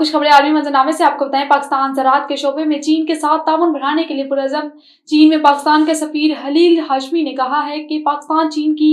कुछ खबरें आर्मी मंजरनामे से आपको बताएं। पाकिस्तान ज़राअत के शोबे में चीन के साथ ताउन बढ़ाने के लिए पुरअज़म। चीन में पाकिस्तान के सफ़ीर हलील हाशमी ने कहा है कि पाकिस्तान चीन की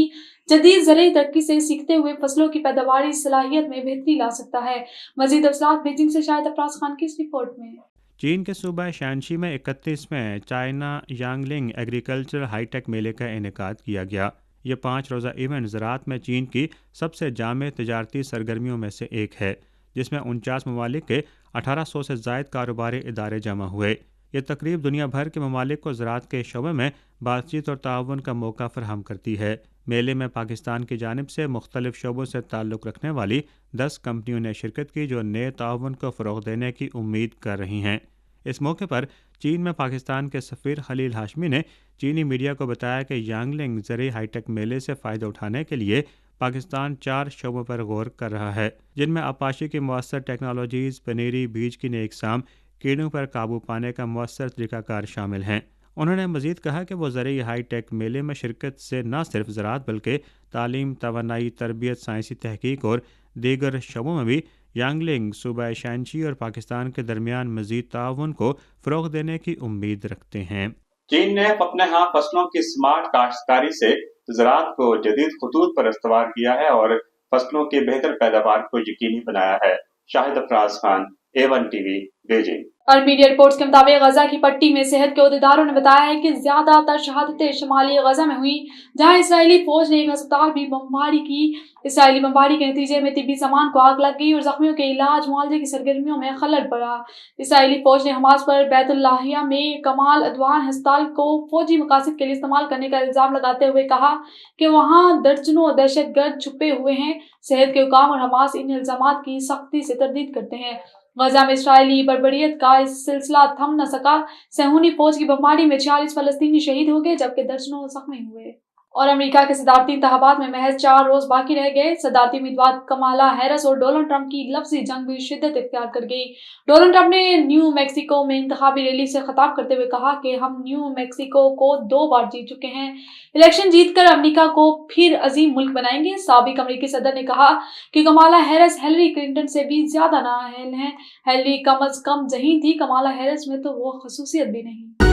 जदीद ज़राई तरक्की से सीखते हुए फसलों की पैदावारी सलाहियत में बेहतरी ला सकता है। मज़ीद तफसीलात बीजिंग से शाहिद अफराज खान की इस रिपोर्ट में। चीन के सूबा शानशी में 31वें चाइना यांगलिंग एग्रीकल्चर हाईटेक मेले का इनेकाद किया गया। ये 5 रोज़ा इवेंट ज़राअत में चीन की सबसे जामे तजारती सरगर्मियों में से एक है, जिसमें 49 ममालिक के 1800 से ज़ायद कारोबारी इदारे जमा हुए। ये तकरीब दुनिया भर के ममालिक को ज़राअत के शोबे में बातचीत और ताउन का मौका फराहम करती है। मेले में पाकिस्तान की जानिब से मुख्तलिफ शोबों से ताल्लुक़ रखने वाली 10 कंपनियों ने शिरकत की, जो नए ताउन को फ़रोग़ देने की उम्मीद कर रही हैं। इस मौके पर चीन में पाकिस्तान के सफ़ीर खलील हाशमी ने चीनी मीडिया को बताया कि यांगलिंग ज़रिए हाईटेक मेले से फ़ायदा उठाने के लिए पाकिस्तान 4 शोबों पर गौर कर रहा है, जिनमें आपाशी की मौसर टेक्नोलॉजीज़, पनीरी, बीज की नई इक़साम, कीड़ों पर काबू पाने का मौसर तरीक़ाकार शामिल हैं। उन्होंने मज़ीद कहा कि वो ज़रिए हाईटेक मेले में शिरकत से न सिर्फ ज़राअत बल्कि तालीम, तवानाई, तरबियत, साइंसी तहकीक और दीगर शोबों में भी यांगलिंग, सूबा शानशी और पाकिस्तान के दरमियान मज़ीद ताउन को फ़रोग़ देने की उम्मीद रखते हैं। चीन ने अपने यहाँ फसलों की स्मार्ट काश्तकारी से ज़राअत को जदीद खतूत पर इस्तवार किया है और फसलों की बेहतर पैदावार को यकीनी बनाया है। Shahid Afraz Khan, A1 TV, Beijing. और मीडिया रिपोर्ट्स के मुताबिक गजा की पट्टी में सेहत के अहदेदारों ने बताया है कि ज्यादातर शहादतें शुमाली गजा में हुई, जहां इसराइली फौज ने एक अस्पताल भी बमबारी की। इसराइली बमबारी के नतीजे में तिब्बी सामान को आग लग गई और जख्मियों के इलाज मुआवजे की सरगर्मियों में खलल पड़ा। इसराइली फौज ने हमास पर बैतुल्लाहिया में कमाल अदवान अस्पताल को फौजी मकासद के लिए इस्तेमाल करने का इल्जाम लगाते हुए कहा कि वहां दर्जनों दहशतगर्द छुपे हुए हैं। सेहत के हुकाम और हमास इन इल्जामात की सख्ती से तरदीद करते हैं। गजा में इसराइली बर्बरियत का इस सिलसिला थम न सका। सहूनी फौज की बमबारी में 46 फलस्तीनी शहीद हो गए, जबकि दर्जनों जख्मी हुए। और अमेरिका के सदारती इंतखाबात में महज 4 रोज बाकी रह गए। सदारती उम्मीदवार कमाला हैरिस और डोनाल्ड ट्रंप की लफ्जी जंग भी शिद्दत इख्तियार कर गई। डोनाल्ड ट्रंप ने न्यू मैक्सिको में इंतखाबी रैली से खिताब करते हुए कहा कि हम न्यू मैक्सिको को 2 बार जीत चुके हैं, इलेक्शन जीतकर अमेरिका को फिर अजीम मुल्क बनाएंगे। साबिक अमेरिकी सदर ने कहा कि कमाला हैरिस हिलरी क्लिंटन से भी ज्यादा नाअहल हैं। हिलरी कम अज कम ज़हीन थी, कमाला हैरिस में तो वो खसूसियत भी नहीं।